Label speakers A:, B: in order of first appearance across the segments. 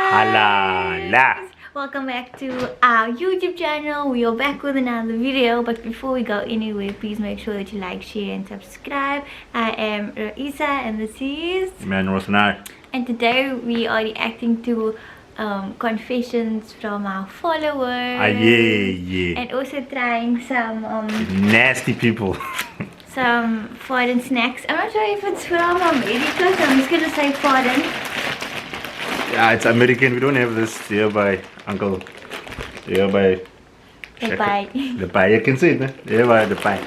A: Halala.
B: Welcome back to our YouTube channel. We are back with another video, but before we go anywhere, please make sure that you like, share and subscribe. I am Raisa and this is
A: Emmanuel Sanai.
B: and today we are reacting to confessions from our followers.
A: Yeah.
B: And also trying some
A: Nasty people.
B: some foreign snacks. I'm not sure if it's from America, so I'm just gonna say foreign.
A: Yeah, it's American. We don't have this here by Uncle. Here by
B: Okay, bye.
A: the pie. You can see it, né? Here by the pie.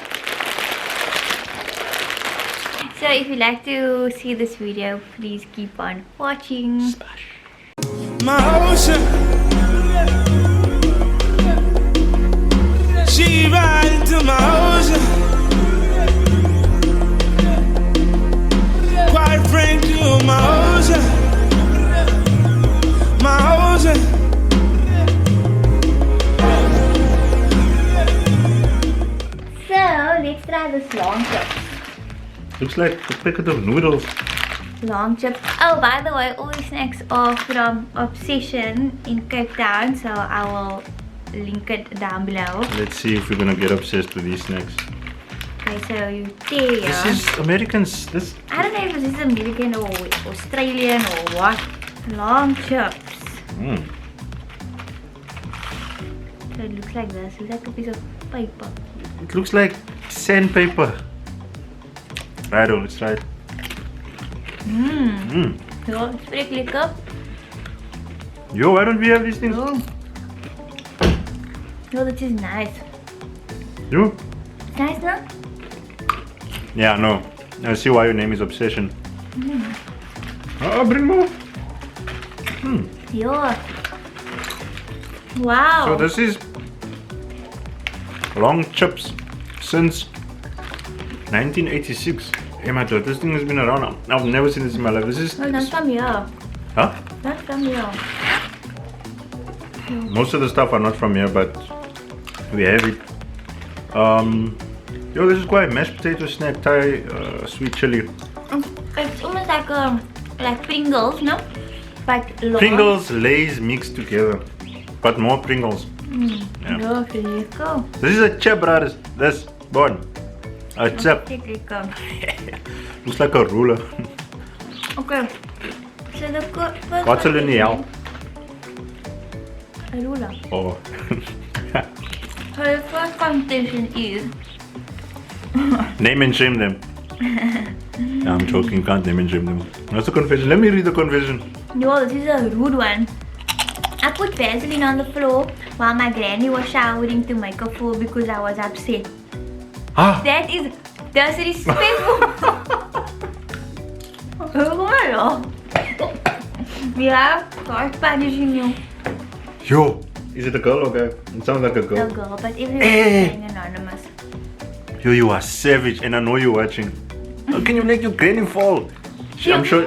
B: So if you like to see this video, please keep on watching.
C: My ocean, she ride into my ocean. Quite frankly, you're my ocean, my ocean.
B: So let's try this long chips.
A: Looks like a packet of noodles.
B: Long chips. Oh, by the way, all these snacks are from Obsession in Cape Town, so I will link it down below.
A: Let's see if we're gonna get obsessed with these snacks.
B: Okay, so you tear.
A: This is Americans. This.
B: I don't know if this is American or Australian or what. Long chips.
A: Mm.
B: So it looks like this. It's like a piece of paper.
A: It looks like sandpaper. Righto, let's try it.
B: Ja, it's pretty lekker.
A: Yo, why don't we have these things?
B: Oh. No, this is nice.
A: Yo.
B: It's nice, no?
A: Yeah, no. I see why your name is Obsession. Oh, bring more.
B: Yeah. Wow.
A: So this is long chips since 1986. Hey my god, this thing has been around. I've never seen this in my life. This is...
B: No, not from here.
A: Huh?
B: Not from here.
A: Most of the stuff are not from here, but we have it. Yo, this is quite mashed potato snack Thai sweet chili.
B: It's almost like Pringles, no? But long.
A: Pringles, Lay's mixed together. But more Pringles. Yeah.
B: Yeah, pretty lekker.
A: This is a chip, brothers. This one. A chip.
B: Pretty lekker.
A: Looks like a ruler.
B: Okay. So the first
A: What's a
B: one is
A: lineal?
B: a ruler.
A: Oh.
B: So the first competition is
A: Name and shame them. Yeah, I'm joking, can't name and shame them. That's a confession. Let me read the confession.
B: no, this is a rude one. I put Vaseline on the floor while my granny was showering to make her full because I was upset.
A: Ah!
B: That is disrespectful. Oh, yeah, start punishing you.
A: Yo! Is it a girl or guy? It sounds like a
B: The
A: girl.
B: girl, but everyone
A: Eh.
B: is saying anonymous.
A: Yo, you are savage and I know you're watching. How can you make your granny fall? I'm sure.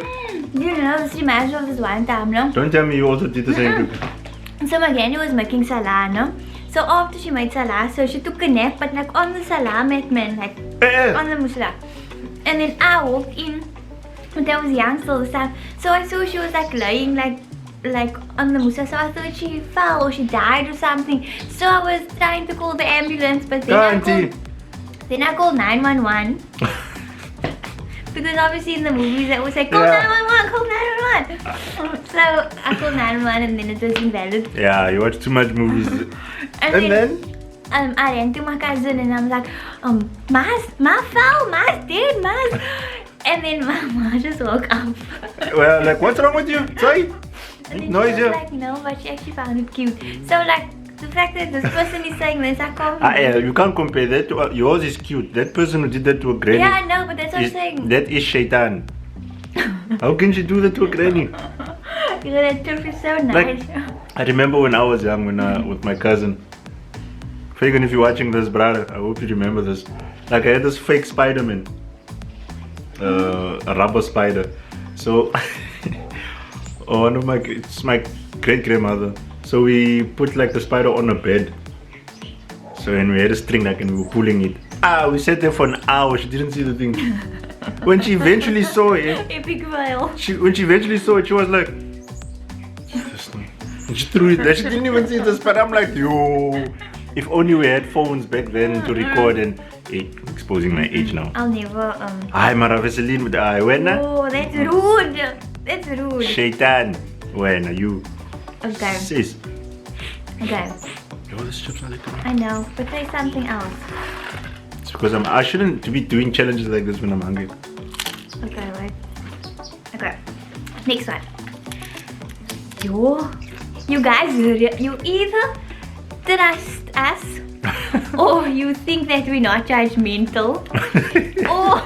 B: You know, this reminds me of this one time, no?
A: Don't tell me you also did the same thing.
B: So my granny was making salah, no? So after she made salah, so she took a nap, but like on the salah mat, man, like on the musla. And then I walked in, but I was young still this time. So I saw she was like laying like on the musla. So I thought she fell or she died or something. So I was trying to call the ambulance, but then I called 911. Because obviously in the movies they always say, call 911, call 911. So I called 911 and then it was invalid.
A: Yeah, you watch too much movies. And then?
B: I ran to my cousin and I was like, Ma fell, Ma's dead, Ma's. And then my mom just woke up.
A: Well, like, what's wrong with you? Sorry?
B: And then
A: Noise
B: she
A: here.
B: was like, no, but she actually found it cute. So like, the fact that this person is saying this, I can't.
A: You can't compare that to yours is cute. That person who did that to a granny.
B: Yeah, I know, but that's what I'm saying.
A: That is shaitan. How can she do that to a granny?
B: You know, that trip is so nice.
A: I remember when I was young, with my cousin. Fagan, if you're watching this, brother, I hope you remember this. Like I had this fake Spider-Man, a rubber spider. So, it's my great grandmother. So we put like the spider on a bed. So and we had a string like and we were pulling it. We sat there for an hour. She didn't see the thing. When she eventually saw it,
B: Epic fail.
A: when she eventually saw it, she was like, And she threw it there. She didn't even see the spider. I'm like, yo. If only we had phones back then to record and exposing my age now.
B: I'll never
A: Hi, Mara Vaseline with the eye. When?
B: Oh, that's rude. That's rude.
A: Shaitan. When are you?
B: Okay.
A: Sis.
B: Okay.
A: Yo, this chips are like
B: I know, but say something else.
A: It's because I shouldn't be doing challenges like this when I'm hungry.
B: Okay, wait. Okay. Next one. Yo, you guys, you either trust us or you think that we're not judgmental or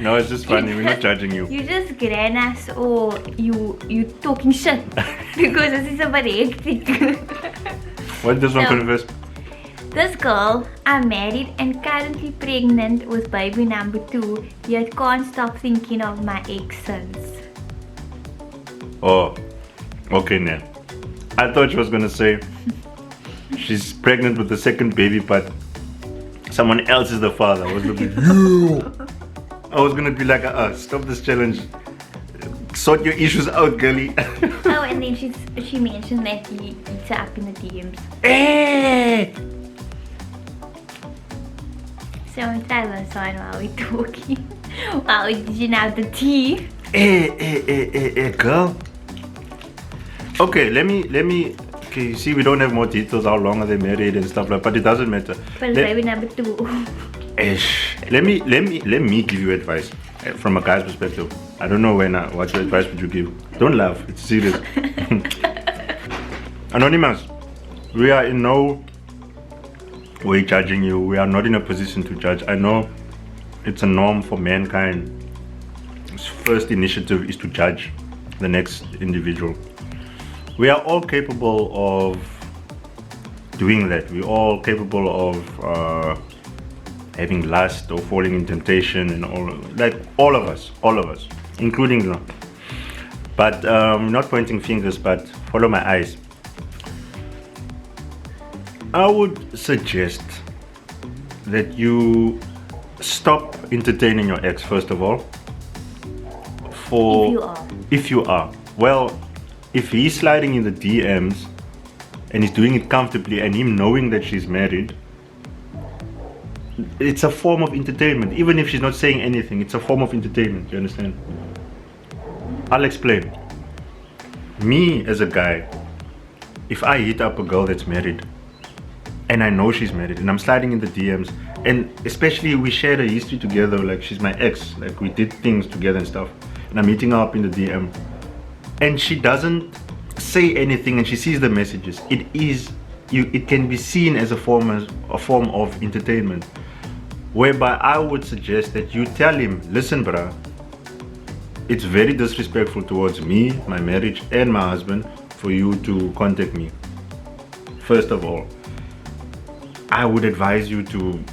A: No, it's just funny. We're not judging you.
B: you just gran us or you talking shit because this is a very hectic.
A: What does one
B: No.
A: confess?
B: This girl, I'm married and currently pregnant with baby number 2, yet can't stop thinking of my exes.
A: Oh, okay, now. I thought she was gonna say she's pregnant with the second baby, but someone else is the father. I was looking, I was gonna be like, stop this challenge. Sort your issues out, girlie.
B: Oh, and then she mentioned that he eats her up in the DMs.
A: Hey!
B: So I'm trying to on while we're talking. While we're dishing out the tea.
A: Hey, girl. Okay, let me. Okay, you see, we don't have more details. How long are they married and stuff like. But it doesn't matter.
B: But baby number 2.
A: Let me give you advice from a guy's perspective. I don't know what advice would you give. Don't laugh. It's serious. Anonymous, we are in no way judging you. We are not in a position to judge. I know it's a norm for mankind. His first initiative is to judge the next individual. We are all capable of doing that. We're all capable of having lust or falling in temptation and all of us, including you. But not pointing fingers, but follow my eyes. I would suggest that you stop entertaining your ex first of all. If you are. Well, if he's sliding in the DMs and he's doing it comfortably and him knowing that she's married, it's a form of entertainment. Even if she's not saying anything, it's a form of entertainment. You understand? I'll explain. Me as a guy, if I hit up a girl that's married and I know she's married and I'm sliding in the DMs, and especially we shared a history together, like she's my ex, like we did things together and stuff, and I'm hitting her up in the DM and she doesn't say anything and she sees the messages, it can be seen as a form of entertainment, whereby I would suggest that you tell him, listen bruh, it's very disrespectful towards me, my marriage and my husband for you to contact me. First of all, I would advise you to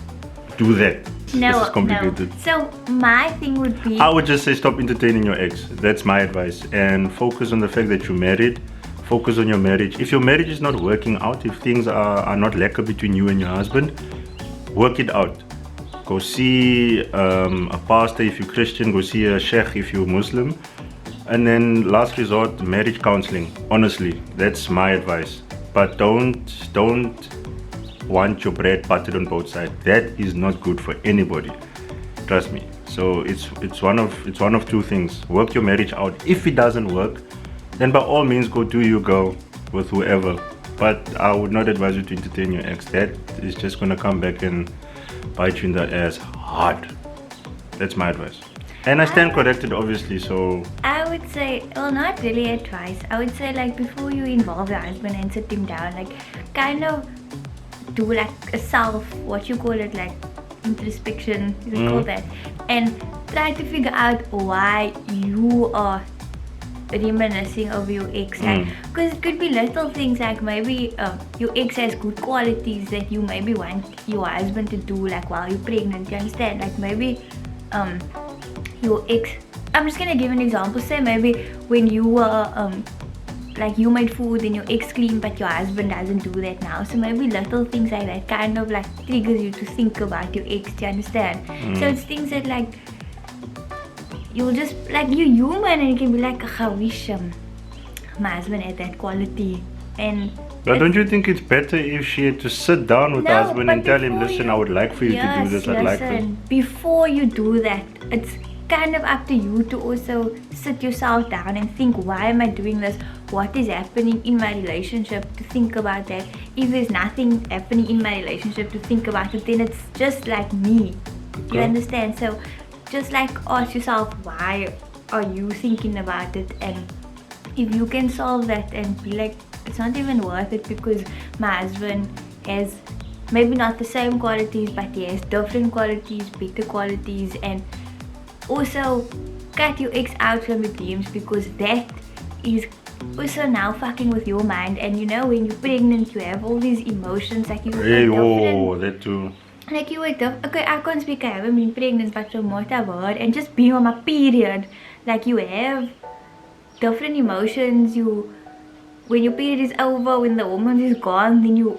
A: do that. This is complicated.
B: No. So my thing would be,
A: I would just say stop entertaining your ex. That's my advice. And focus on the fact that you're married. Focus on your marriage. If your marriage is not working out, if things are not lekker between you and your husband, work it out. Go see a pastor if you're Christian. Go see a sheikh if you're Muslim. And then last resort, marriage counseling. Honestly, that's my advice. But don't want your bread buttered on both sides. That is not good for anybody. Trust me. So it's one of two things. Work your marriage out. If it doesn't work, then by all means go do you go with whoever. But I would not advise you to entertain your ex. That is just gonna come back and bite you in the ass hard. That's my advice. And I stand corrected, obviously, so...
B: I would say, well, not really advice. I would say, like, before you involve your husband and sit him down, like, kind of do, like, a what you call it, like, introspection, you can call that. And try to figure out why you are reminiscing over your ex. Because it could be little things, like, maybe your ex has good qualities that you maybe want your husband to do, like, while you're pregnant, you understand? Like, maybe, your ex, I'm just gonna give an example. Say maybe when you were like you made food and your ex cleaned, but your husband doesn't do that now. So maybe little things like that kind of like triggers you to think about your ex. Do you understand? So it's things that like you'll just like you're human and you can be like, I wish my husband had that quality. And
A: But don't you think it's better if she had to sit down with the husband
B: but
A: and tell him,
B: before
A: listen, I would like for you to do this, I'd like this.
B: listen, before you do that, it's kind of up to you to also sit yourself down and think, why am I doing this? What is happening in my relationship? To think about that. If there's nothing happening in my relationship to think about it, then it's just like me. You
A: Okay.
B: understand? So just like ask yourself, why are you thinking about it? And if you can solve that and be like, it's not even worth it because my husband has maybe not the same qualities, but he has different qualities, better qualities, and also cut your ex out from your dreams, because that is also now fucking with your mind. And you know, when you're pregnant, you have all these emotions like you
A: Hey,
B: different.
A: oh, that too.
B: Like you wake up, okay, I can't speak, I haven't been pregnant, but from what I've heard, and just being on my period, like you have different emotions. When your period is over, when the hormone is gone, then you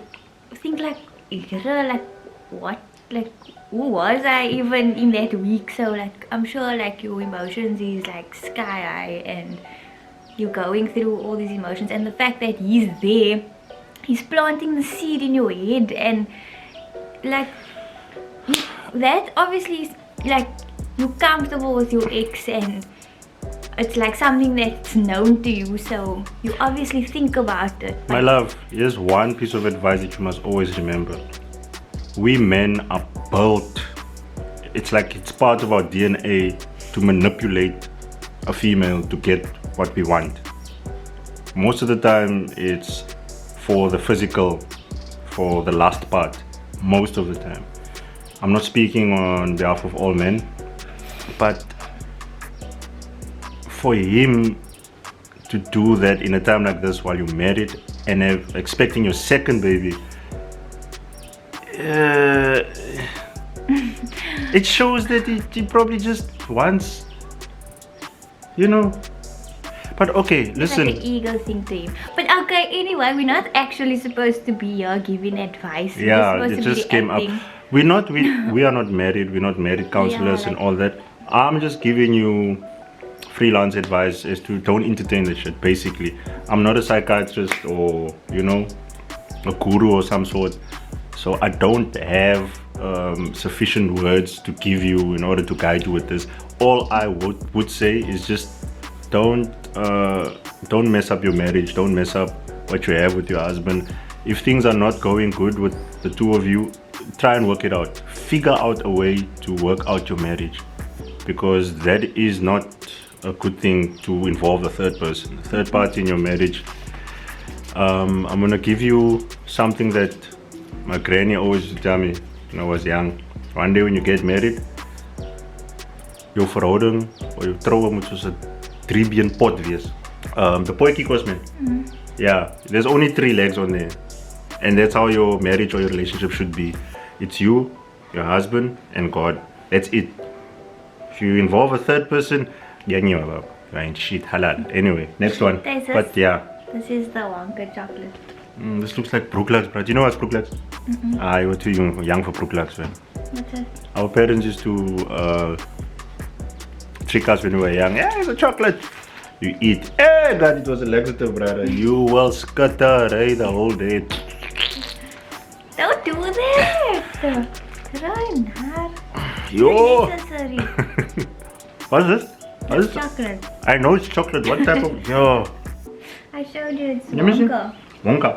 B: think like, like what? Like who was I even in that week? So like I'm sure like your emotions is like sky high, and you're going through all these emotions, and the fact that he's there, he's planting the seed in your head, and like that obviously is like you're comfortable with your ex, and it's like something that's known to you, so you obviously think about it.
A: My love, here's one piece of advice that you must always remember. We men are built, it's like it's part of our DNA to manipulate a female to get what we want. Most of the time it's for the physical, for the lust part, most of the time. I'm not speaking on behalf of all men, but for him to do that in a time like this while you're married and expecting your second baby, it shows that he probably just wants, you know. But okay,
B: It's
A: listen.
B: like an ego thing to him. But okay, anyway, we're not actually supposed to be here giving advice. We're
A: Yeah,
B: supposed
A: it
B: to be
A: just came up.
B: reacting.
A: We are not married. We're not married counselors and
B: like-
A: all that. I'm just giving you freelance advice as to don't entertain the shit. Basically, I'm not a psychiatrist or a guru or some sort, so I don't have sufficient words to give you in order to guide you with this. All I would say is just don't mess up your marriage. Don't mess up what you have with your husband. If things are not going good with the two of you, try and work it out. Figure out a way to work out your marriage, because that is not a good thing to involve a third person, a third party in your marriage. I'm gonna give you something that my granny always used to tell me when I was young. One day when you get married, jou verhouding or jou troue moet soos 'n 3-been pot wees. The potjie kos man. Yeah, there's only 3 legs on there, and that's how your marriage or your relationship should be. It's you, your husband, and God. That's it. If you involve a third person, you ain't shit halal. Anyway, next one.
B: There's this.
A: But yeah,
B: This is the Wonka chocolate.
A: this looks like Brooklux, bro. Do you know what's Brooklux? You were too young for Brooklux, man.
B: What's it?
A: Our parents used to trick us when we were young. Yeah, it's a chocolate. You eat. Hey, God, it was a laxative, brother. You will scutter the whole day.
B: Don't do that! Run,
A: Yo!
B: Unnecessary.
A: What's this? What is
B: It's chocolate.
A: I know it's chocolate. What type of? Yo.
B: I showed you it's
A: Let me see.
B: Wonka.
A: Wonka.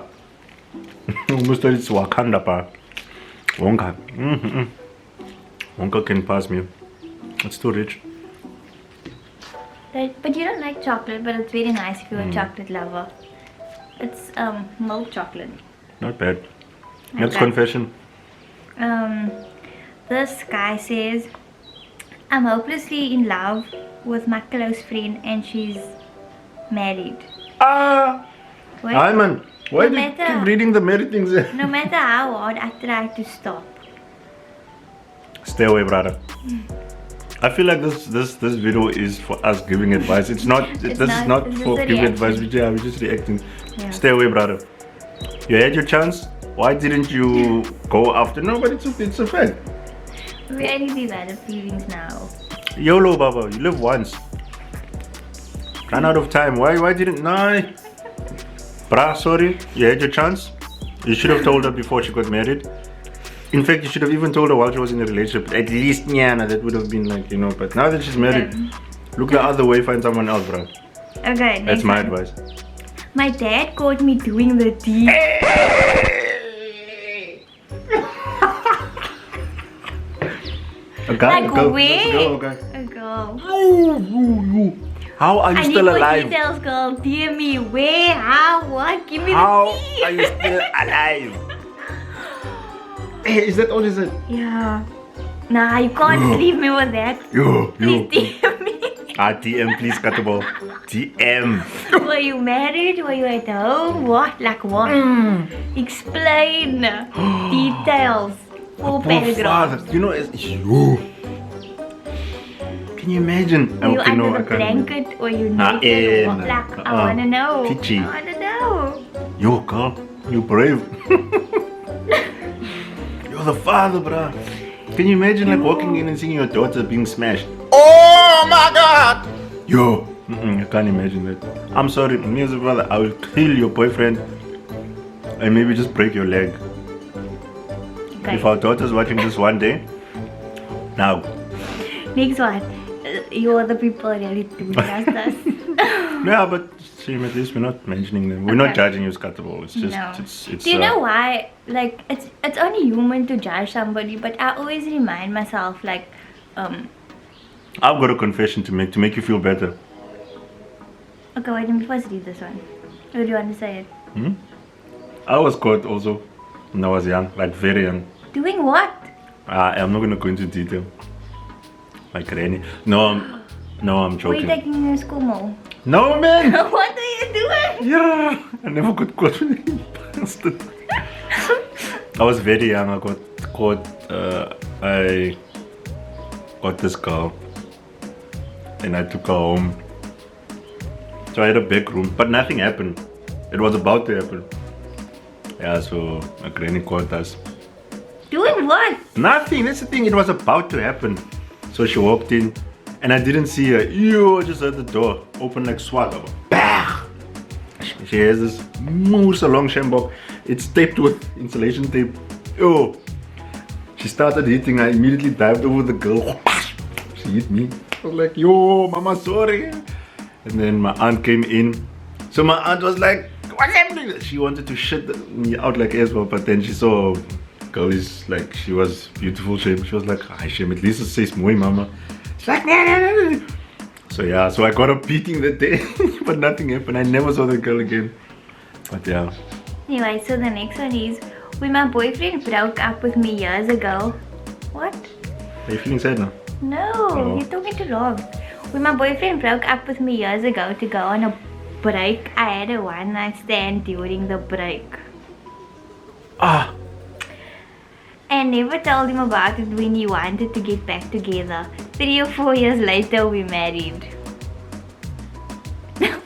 A: Almost thought it's Wakanda, pa. Wonka. Wonka can pass me. It's too rich.
B: But you don't like chocolate, but it's very nice if you're a chocolate lover. It's milk chocolate.
A: Not bad. Next
B: Okay.
A: confession.
B: This guy says, I'm hopelessly in love with my close friend and she's married.
A: Hi man. Why
B: No
A: do you
B: matter-
A: keep reading the married things?
B: No matter how hard I try to stop.
A: Stay away, brother. I feel like this video is for us giving advice. It's not. This is not
B: it's
A: for
B: just a
A: giving advice.
B: reaction.
A: We're just reacting.
B: Yeah.
A: Stay away, brother. You had your chance. Why didn't you go after? No, but it's a fact.
B: We only develop feelings now.
A: YOLO, Baba. You live once. Run out of time. Why didn't? No. Brah, sorry, you had your chance. You should have told her before she got married. In fact, you should have even told her while she was in a relationship. At least, yeah, that would have been like, you know. But now that she's married, look the other way, find someone else, bro.
B: Okay,
A: That's
B: next
A: my
B: one.
A: advice.
B: My dad caught me doing the deed.
A: A girl,
B: Like
A: a girl,
B: where?
A: just a girl, okay.
B: A girl.
A: How are you
B: I need
A: still
B: more
A: alive?
B: details, girl. Dear me, where, how, what? Give me
A: How
B: the tea.
A: are you still alive? Hey, is that all you said?
B: Yeah. Nah, you can't leave me with that.
A: Yo,
B: Please DM me.
A: DM, please, cut the ball. DM.
B: Were you married? Were you at home? What? Like what? Explain. Details. Full
A: Poor
B: paragraph.
A: father. You know, yo. Can you imagine?
B: Were you
A: Okay,
B: under
A: no,
B: the
A: I can't.
B: blanket or you naked? Or what?
A: no.
B: Like, I wanna know.
A: Peachy.
B: I wanna know.
A: Yo, girl, you brave. You're the father, bruh. Can you imagine like walking in and seeing your daughter being smashed?
C: Oh my God!
A: Yo, I can't imagine that. I'm sorry, me as a brother, I will kill your boyfriend and maybe just break your leg.
B: Okay.
A: If our daughter's watching this one day, now,
B: Next one. You are the people really do justice.
A: yeah, but same at least we're not mentioning them. We're not
B: Okay.
A: judging you, Skatabo. It's just,
B: No.
A: it's.
B: Do you know why? Like, it's only human to judge somebody, but I always remind myself, like,
A: I've got a confession to make you feel better.
B: okay, wait, let me first read this one. Or do you want to say it?
A: I was caught also when I was young, like very young.
B: Doing what?
A: I'm not gonna go into detail. Like Granny. No, I'm
B: Were you
A: joking.
B: taking me to school, Mo?
A: No, man.
B: What are you doing?
A: Yeah, I never got caught with any bastard. I was very young. I got caught. I got this girl, and I took her home. So I had a back room, but nothing happened. It was about to happen. Yeah, so my granny caught us.
B: Doing what?
A: Nothing. That's the thing. It was about to happen. So she walked in, and I didn't see her. I just heard the door open like swagger. Bah! She has this moose long shambok. It's taped with insulation tape. Yo! She started hitting. I immediately dived over the girl. She hit me. I was like, yo, mama, sorry. And then my aunt came in. So my aunt was like, what's happening? She wanted to shit me out like as well, but then she saw girl is like, she was beautiful shape. She was like, hi Shem, at least it says moi mama. She's like, no. So yeah, so I got a beating that day, but nothing happened. I never saw the girl again. But yeah.
B: Anyway, so the next one is, when my boyfriend broke up with me years ago. What?
A: Are you feeling sad now?
B: No,
A: Oh.
B: you're talking too long. When my boyfriend broke up with me years ago to go on a break, I had a one night stand during the break.
A: Ah,
B: And never told him about it when he wanted to get back together. 3 or 4 years later, we married.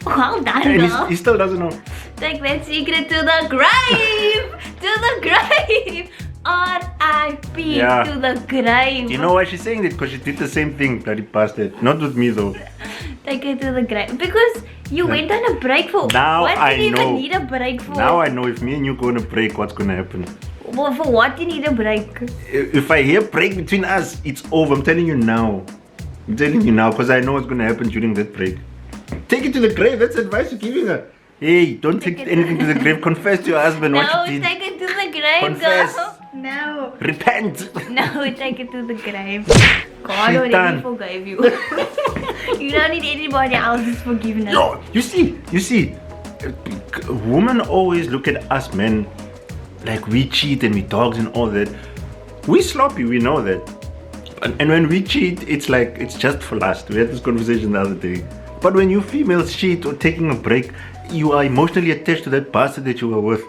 B: Well done,
A: and
B: girl.
A: he still doesn't know.
B: Take that secret to the grave! To the grave! R.I.P.
A: Yeah.
B: to the grave.
A: You know why she's saying that? Because she did the same thing, bloody bastard. Not with me though.
B: Take it to the grave. Because you went on a break for
A: Now
B: what
A: I
B: did you
A: know.
B: even need a break for?
A: Now I know if me and you go on a break, what's gonna happen.
B: Well, for what do you need a break?
A: If I hear break between us, it's over. I'm telling you now. I'm telling you now because I know what's gonna happen during that break. Take it to the grave. That's advice you're giving her. Hey, don't take
B: it to
A: anything to the grave. Confess to your husband
B: No,
A: what you did.
B: take it to the grave,
A: Confess.
B: girl. No.
A: Repent.
B: No, take it to the grave. God
A: Shaitan.
B: already forgave you. You don't need anybody else's forgiveness.
A: No, you see, women always look at us men like we cheat and we dogs and all that. We sloppy, we know that. And when we cheat, it's like, it's just for lust. We had this conversation the other day. But when you females cheat or taking a break, you are emotionally attached to that bastard that you were with.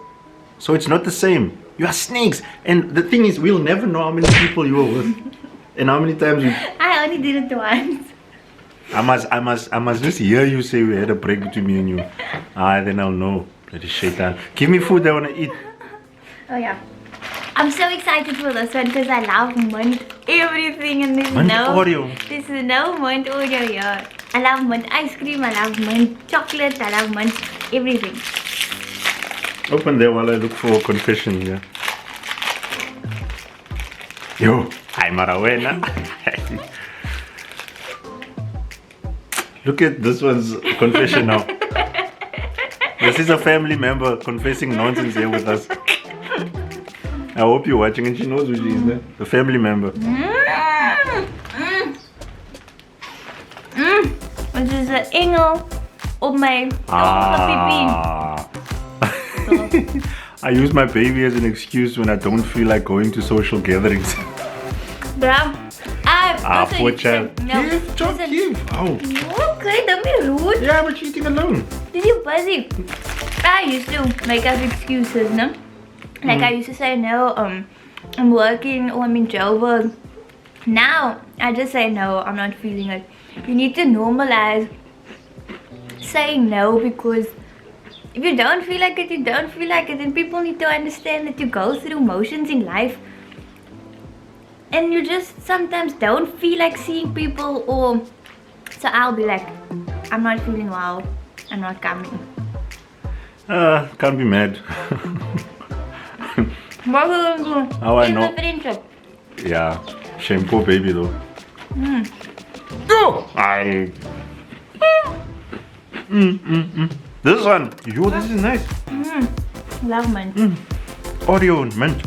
A: So it's not the same. You are snakes. And the thing is, we'll never know how many people you were with. And how many times you...
B: I only did it once.
A: I must just hear you say we had a break between me and you. Then I'll know. That is shaitan. Give me food, I want to eat.
B: Oh yeah. I'm so excited for this one because I love mint everything and
A: Mint Oreo.
B: There's no mint Oreo here. I love mint ice cream, I love mint chocolate, I love mint everything.
A: Open there while I look for a confession. Yeah. Yo, hi Marawena. Look at this one's confession now. This is a family member confessing nonsense here with us. I hope you're watching and she knows who she is, man. The family member.
B: Dit is een engel op mijn
A: I use my baby as an excuse when I don't feel like going to social gatherings.
B: Bram,
A: Poor child.
B: No,
A: Give, John, give. Oh.
B: okay, don't be rude.
A: Yeah, but she's eating alone.
B: Did you busy? I used to make up excuses, no? Like I used to say no, I'm working or I'm in jail work. Now I just say no, I'm not feeling it. You need to normalize saying no, because if you don't feel like it, you don't feel like it, and people need to understand that you go through motions in life. And you just sometimes don't feel like seeing people, or so I'll be like, I'm not feeling well, I'm not coming.
A: Can't be mad.
B: What are you gonna do?
A: How I
B: In
A: know?
B: the friendship.
A: Yeah, shame, poor baby though. Go! This one, yo, this is nice.
B: Love man.
A: Oreo and mint.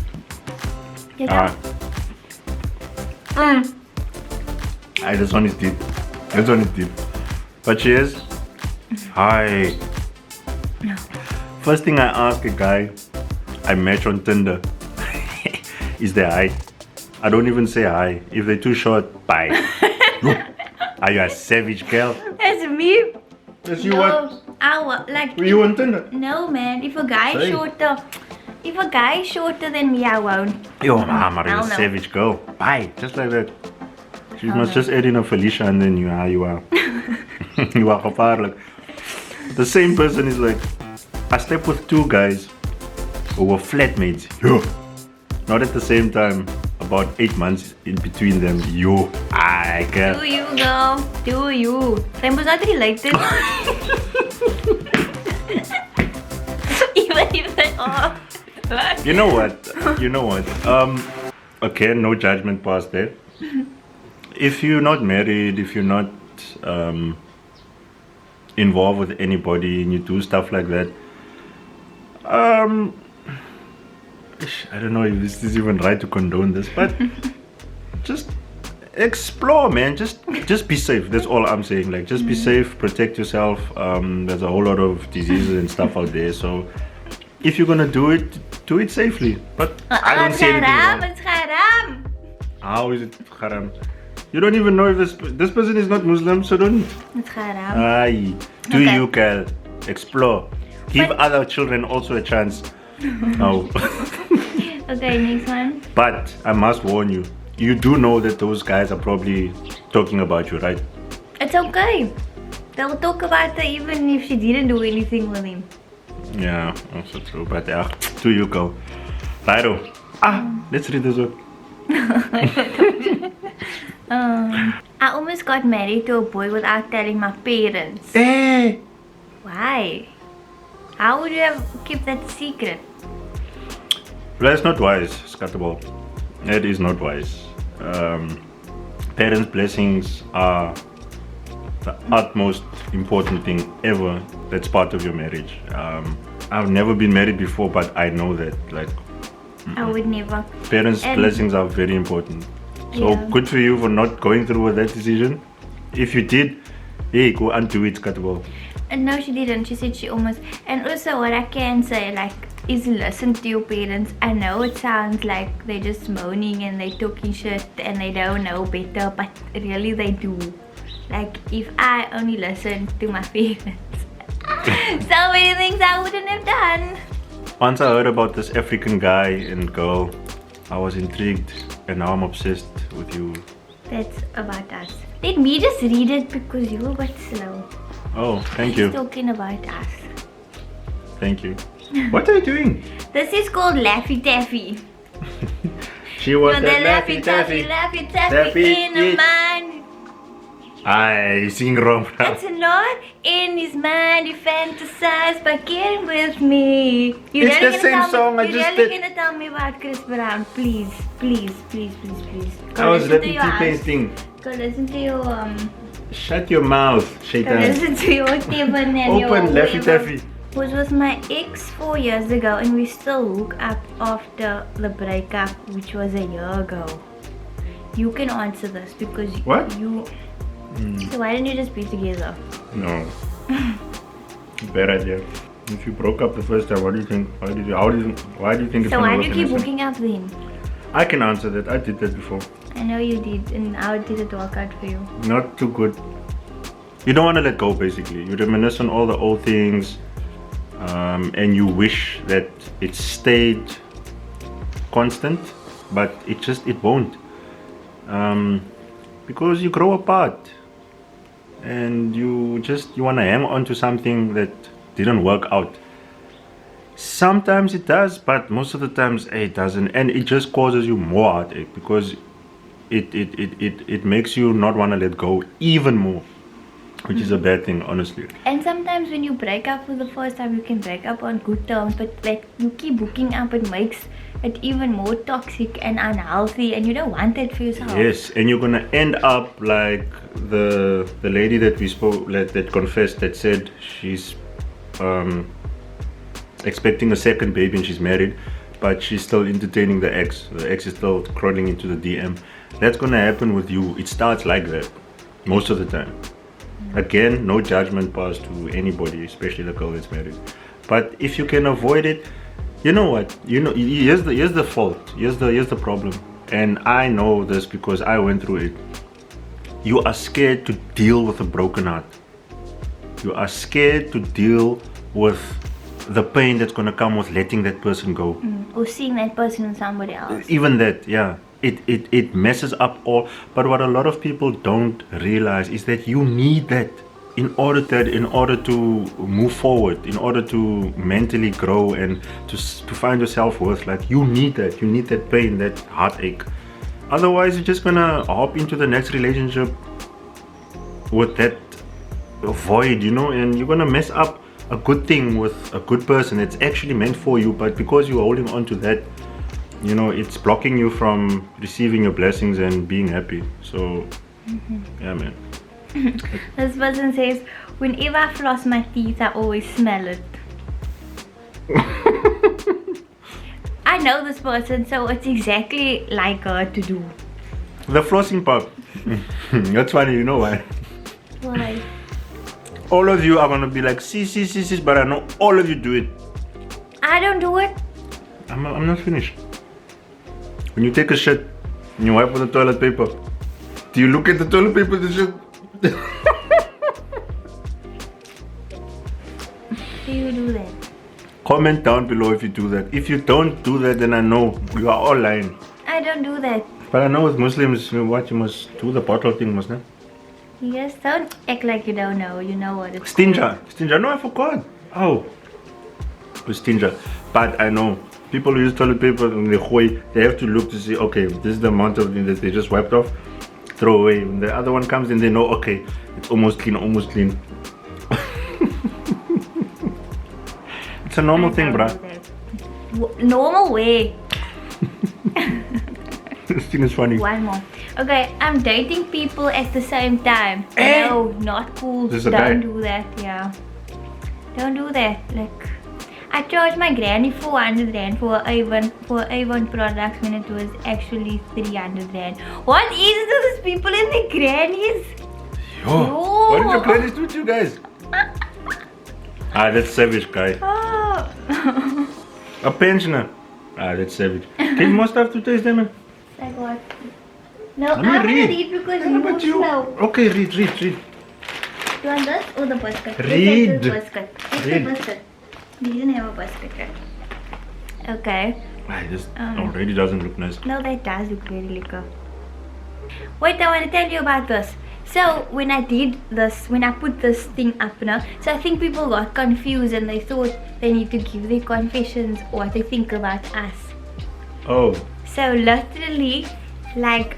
B: Get
A: Ah.
B: up.
A: This one is deep. This one is deep. But cheers. Hi. First thing I ask a guy I match on Tinder is their height. I don't even say hi. If they're too short, bye. Are you a savage girl?
B: That's me.
A: Yes, you what?
B: Like.
A: Were you on Tinder?
B: No man, if a guy
A: Say.
B: shorter, if a guy shorter than me, I won't.
A: Yo, mama, you're a
B: Hell no.
A: savage girl. Bye. Just like that. She must just add in a Felicia and then you are. You are gevaarlijk. The same person is like, I slept with two guys who were flatmates. Yo. Not at the same time. About 8 months in between them. Yo. I can't.
B: Do you girl? Do you? Them was not related. Even if they are.
A: You know what? You know what? Okay, no judgment past there. If you're not married, if you're not involved with anybody and you do stuff like that, I don't know if this is even right to condone this, but just explore, man. Just be safe. That's all I'm saying. Like, just be safe, protect yourself. There's a whole lot of diseases and stuff out there, so if you're gonna do it safely. But I don't see anything wrong.
B: It's haram.
A: How is it haram? You don't even know if this person is not Muslim, so don't.
B: It's haram.
A: Aye. Do
B: Okay.
A: you, girl? Explore. Give
B: But-
A: other children also a chance. No.
B: Okay, next one.
A: But I must warn you. You do know that those guys are probably talking about you, right?
B: It's okay. They'll talk about it even if she didn't do anything with him.
A: Yeah, also true. But yeah, do you, girl? Righto. Let's read this one.
B: I almost got married to a boy without telling my parents.
A: Hey.
B: Why? How would you have kept that secret?
A: Well, that's not wise, Scatterball. That is not wise. Parents' blessings are the utmost important thing ever that's part of your marriage. I've never been married before, but I know that. Like,
B: I would never.
A: parents'
B: And-
A: blessings are very important. So
B: Yeah.
A: good for you for not going through with that decision. If you did, hey, go undo it, Scatterball.
B: And no, she didn't. She said she almost. And also, what I can say, like, is listen to your parents. I know it sounds like they're just moaning and they're talking shit and they don't know better, but really they do. Like, if I only listened to my parents, so many things I wouldn't have done.
A: Once I heard about this African guy and girl, I was intrigued, and now I'm obsessed with you.
B: That's about us. Let me just read it because you were a bit slow.
A: Oh, thank
B: She's
A: you.
B: talking about us.
A: Thank you. What are you doing?
B: This is called Laffy Taffy.
A: She was
B: You're
A: the
B: the Laffy Taffy, Laffy Taffy in the
A: yes.
B: mind.
A: I sing wrong.
B: It's not in his mind, he fantasized by getting with me.
A: It's the same song I
B: You're
A: just
B: really
A: did.
B: gonna tell me about Chris Brown, please, please, please, please, please.
A: I was
B: listen to
A: rapping
B: your
A: T-Pain's thing.
B: Go listen to your
A: Shut your mouth,
B: go
A: Shaitan.
B: listen to your Kevin and your
A: Open Laffy
B: whoever
A: Taffy.
B: was with my ex 4 years ago, and we still hook up after the breakup, which was a year ago. You can answer this because
A: What?
B: you. So why didn't you just be together?
A: No. Bad idea. If you broke up the first time, what do you think? Why do you think it's
B: So
A: gonna
B: why
A: work
B: do you
A: in
B: keep
A: this one?
B: hooking up then?
A: I can answer that. I did that before.
B: I know you did, and how did it work out for you?
A: Not too good. You don't want to let go, basically. You reminisce on all the old things, and you wish that it stayed constant, but it won't. Because you grow apart, and you want to hang on to something that didn't work out. Sometimes it does, but most of the times it doesn't, and it just causes you more heartache because it makes you not want to let go even more, which is a bad thing, honestly.
B: And sometimes when you break up for the first time, you can break up on good terms, but like you keep hooking up, it makes it even more toxic and unhealthy, and you don't want that for yourself.
A: Yes, and you're gonna end up like the lady that we spoke, that confessed, that said she's expecting a second baby and she's married, but she's still entertaining the ex. The ex is still crawling into the DM. That's gonna happen with you. It starts like that most of the time. Again, no judgment passed to anybody, especially the girl that's married. But if you can avoid it, you know what? You know, here's the fault. Here's the problem. And I know this because I went through it. You are scared to deal with a broken heart. You are scared to deal with the pain that's gonna come with letting that person go.
B: Or seeing that person with somebody else.
A: Even that, yeah. It messes up all. But what a lot of people don't realize is that you need that in order to move forward, in order to mentally grow and to find your self-worth. Like, you need that pain, that heartache. Otherwise, you're just gonna hop into the next relationship with that void, and you're gonna mess up a good thing with a good person. It's actually meant for you, but because you're holding on to that, it's blocking you from receiving your blessings and being happy. So yeah, man.
B: This person says, whenever I floss my teeth, I always smell it. I know this person, so it's exactly like her to do.
A: The flossing part. That's funny, you know why?
B: Why?
A: All of you are gonna be like, see, but I know all of you do it.
B: I don't do it.
A: I'm not finished. When you take a shit and you wipe with the toilet paper, do you look at the toilet paper and shit?
B: Do you do that?
A: Comment down below if you do that. If you don't do that, then I know you are all lying.
B: I don't do that.
A: But I know with Muslims, you must do the bottle thing, mustn't it?
B: Yes, don't act like you don't know. You know what it's
A: Stinger. No, I forgot. Oh. It was Stinger. But I know. People who use toilet paper and they have to look to see, okay, this is the amount of that they just wiped off, throw away. When the other one comes in, they know, okay, it's almost clean. It's a normal thing, bruh.
B: Normal way.
A: This thing is funny.
B: One more. Okay, I'm dating people at the same time.
A: Eh?
B: No, not cool.
A: This is a guy.
B: Don't do that, yeah. Don't do that. Like, I charged my granny 400 rand for Avon products when it was actually 300 rand. What is it with these people and their grannies?
A: Yo, what did your grannies do to you guys? That's savage, guy.
B: Oh.
A: A pensioner. That's savage. Can you more stuff to taste them, man?
B: Like what? No,
A: Let
B: I'm
A: me
B: gonna
A: read.
B: read because
A: How
B: you
A: about
B: move
A: you?
B: slow.
A: Okay, read.
B: Do you want this or the biscuit?
A: Read.
B: Let's take the biscuit. Take
A: Read.
B: the biscuit. You didn't have a biscuit, right? Okay.
A: This already doesn't look nice.
B: No, that does look very liquor. Wait, I want to tell you about this. So when I did this, when I put this thing up now, so I think people got confused and they thought they need to give their confessions or what they think about us.
A: Oh.
B: So literally like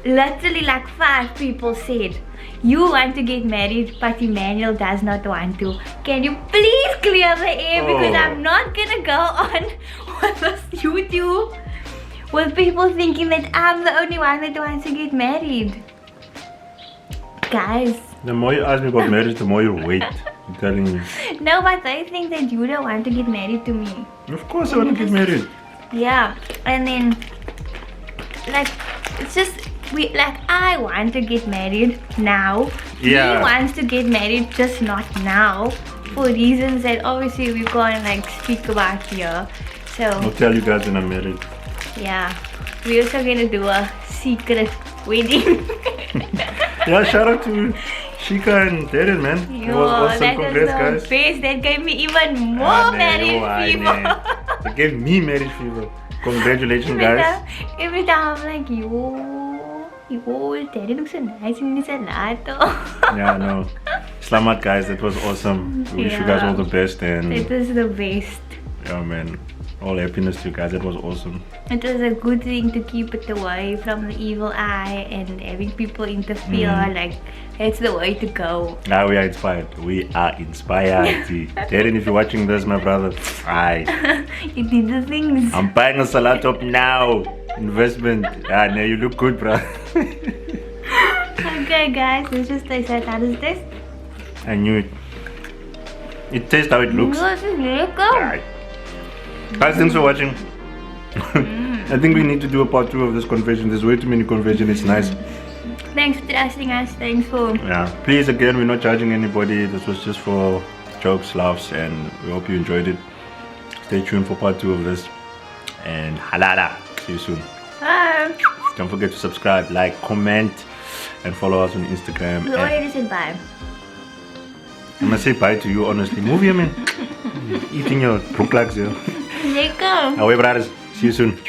B: 5 people said, You want to get married, but Emmanuel does not want to. Can you please clear the air? Because
A: Oh.
B: I'm not gonna go on this YouTube with people thinking that I'm the only one that wants to get married. Guys,
A: The more you ask me about marriage, the more you wait. I'm telling you.
B: no, but they think that you don't want to get married to me.
A: Of course I want to get married.
B: Yeah, and then like it's just I want to get married now.
A: Yeah.
B: He wants to get married, just not now, for reasons that obviously we can't like speak about here.
A: I'll
B: So
A: tell you guys when I'm married.
B: yeah, we're also gonna do a secret wedding.
A: Yeah, shout out to Shika and Darren, man. It was awesome.
B: that
A: Congrats,
B: was
A: guys.
B: the best. That gave me even more
A: Ah, nee,
B: married
A: oh, ah,
B: fever.
A: nee. It gave me marriage fever. Congratulations, guys.
B: Every time I'm like, yo, daddy looks so nice in this alato.
A: Yeah, no. Slamat, guys. That was awesome. We wish you guys
B: Yeah.
A: all the best and
B: It was the best.
A: yeah, man. All happiness to you guys. That was awesome.
B: It was a good thing to keep it away from the evil eye and having people interfere. Like, that's the way to go.
A: Now we are inspired. We are inspired. Darren, if you're watching this, my brother,
B: You did the things.
A: I'm buying a salad top now. Investment. Ah, no, you look good, bro.
B: Okay, guys, let's just taste that. How does this?
A: I knew it. It tastes how it looks.
B: This is lekker.
A: Alright. Guys, thanks for watching. I think we need to do a part 2 of this confession. There's way too many confessions. It's nice.
B: Thanks for trusting us. Thanks for.
A: Yeah. Please, again, we're not charging anybody. This was just for jokes, laughs, and we hope you enjoyed it. Stay tuned for part 2 of this. And halala. See you soon.
B: Bye.
A: Don't forget to subscribe, like, comment, and follow us on Instagram.
B: We
A: And
B: already said bye.
A: I'm gonna say bye to you, honestly. Move here, man. Eating your brooklegs here.
B: Lekker.
A: Away, brothers. See you soon.